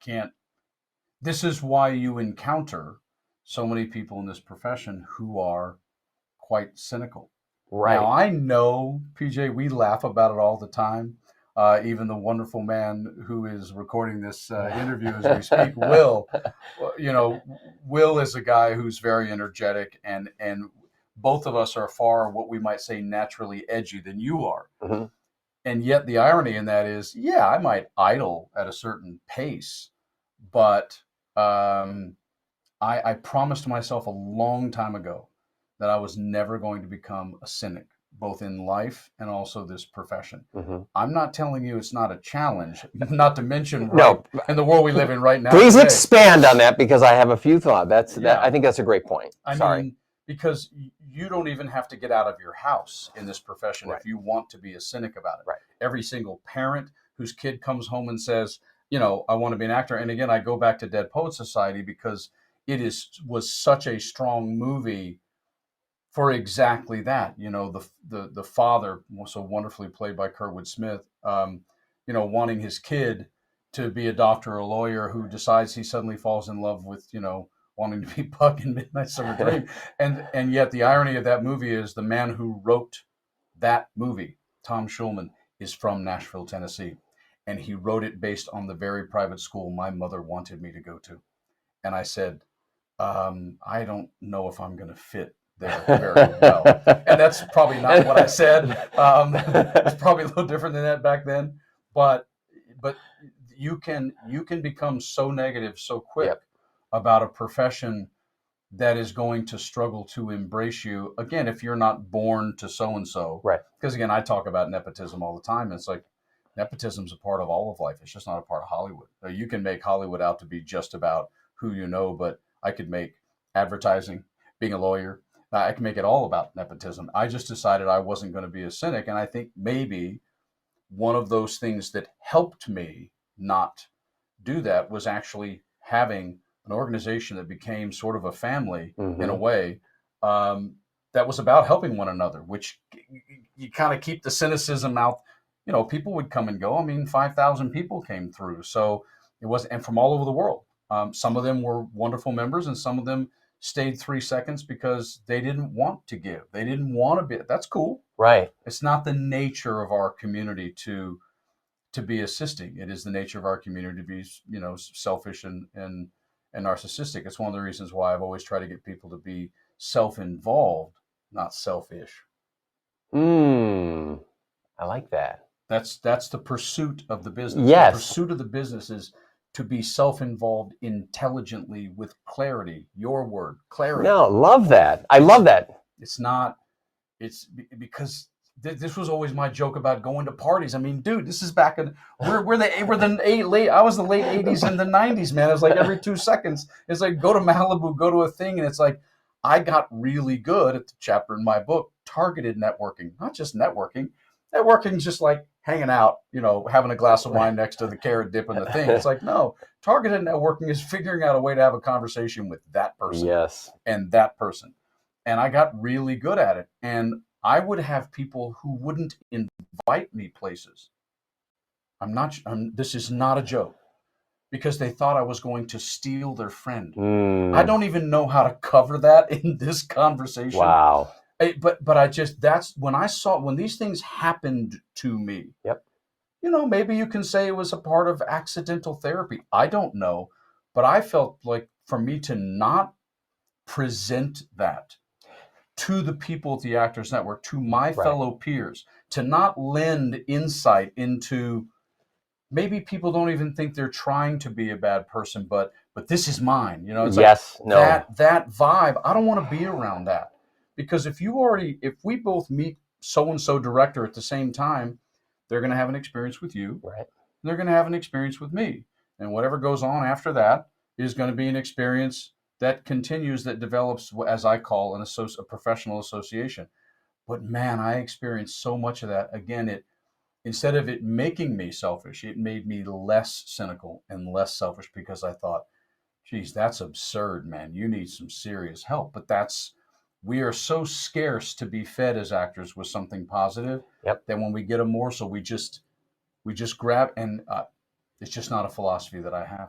can't. This is why you encounter so many people in this profession who are quite cynical. Now, Right. I know, PJ, we laugh about it all the time. Even the wonderful man who is recording this interview as we speak, Will, Will is a guy who's very energetic, and both of us are far what we might say naturally edgy than you are. Mhm. And yet the irony in that is, yeah, I might idle at a certain pace, but um, I promised myself a long time ago that I was never going to become a cynic, both in life and also this profession. Mhm. I'm not telling you it's not a challenge, not to mention right No, in the world we live in right now please today. expand on that because I have a few thoughts. That Yeah, I think that's a great point. I Sorry. mean, because you don't even have to get out of your house in this profession Right. if you want to be a cynic about it. Right. Every single parent whose kid comes home and says, I want to be an actor. And again, I go back to Dead Poet Society because was such a strong movie for exactly that. The father, so wonderfully played by Kurtwood Smith, wanting his kid to be a doctor or a lawyer who decides he suddenly falls in love with, wanting to be Puck in Midnight Summer Dream. And yet the irony of that movie is the man who wrote that movie, Tom Schulman, is from Nashville, Tennessee. And he wrote it based on the very private school my mother wanted me to go to. And I said, I don't know if I'm going to fit there very well. And that's probably not what I said. It's probably a little different than that back then. But you can become so negative so quick Yep. about a profession that is going to struggle to embrace you again if you're not born to so and so. Right. Because again, I talk about nepotism all the time. It's like nepotism's a part of all of life. It's just not a part of Hollywood. You can make Hollywood out to be just about who you know, but I could make advertising, being a lawyer. I can make it all about nepotism. I just decided I wasn't going to be a cynic, and I think maybe one of those things that helped me not do that was actually having an organization that became sort of a family in a Hmm. way, um, that was about helping one another, which you kind of keep the cynicism out. People would come and go. I mean, 5,000 people came through. So it was, and from all over the world. Some of them were wonderful members, and some of them stayed 3 seconds because they didn't want to give. They didn't want to be. That's cool. Right. It's not the nature of our community to be assisting. It is the nature of our community to be, selfish and narcissistic. It's one of the reasons why I've always tried to get people to be self-involved, not selfish. Mm, I like that. That's the pursuit of the business. The Yes. pursuit of the business is to be self-involved intelligently with clarity. Your word, clarity. No, love that. I It's love that. it's not because this was always my joke about going to parties. I mean, dude, this is back in we're the late. I was the late '80s and the '90s, man. It was like every 2 seconds. It's like go to Malibu, go to a thing, and it's like I got really good at the chapter in my book, targeted networking, not just networking. Networking just like hanging out, having a glass of wine next to the carrot dip and the thing. It's like no, targeted networking is figuring out a way to have a conversation with that person Yes. and that person. And I got really good at it. And I would have people who wouldn't invite me places. This is not a joke because they thought I was going to steal their friend. I Mm, don't even know how to cover that in this conversation. wow. But I just, that's when these things happened to me. Yep. Maybe you can say it was a part of accidental therapy. I don't know. But I felt like for me to not present that to the people at the Actors Network, to my Right. fellow peers, to not lend insight into maybe people don't even think they're trying to be a bad person, but this is mine. It's like Yes. No. that vibe. I don't want to be around that because if we both meet so and so director at the same time, they're going to have an experience with you. Right. They're going to have an experience with me, and whatever goes on after that is going to be an experience that continues, that develops, as I call a professional association. But man, I experienced so much of that. Again, instead of it making me selfish, it made me less cynical and less selfish because I thought, geez, that's absurd, man. You need some serious help. But we are so scarce to be fed as actors with something positive Yep. that when we get a morsel, we just grab, and it's just not a philosophy that I have.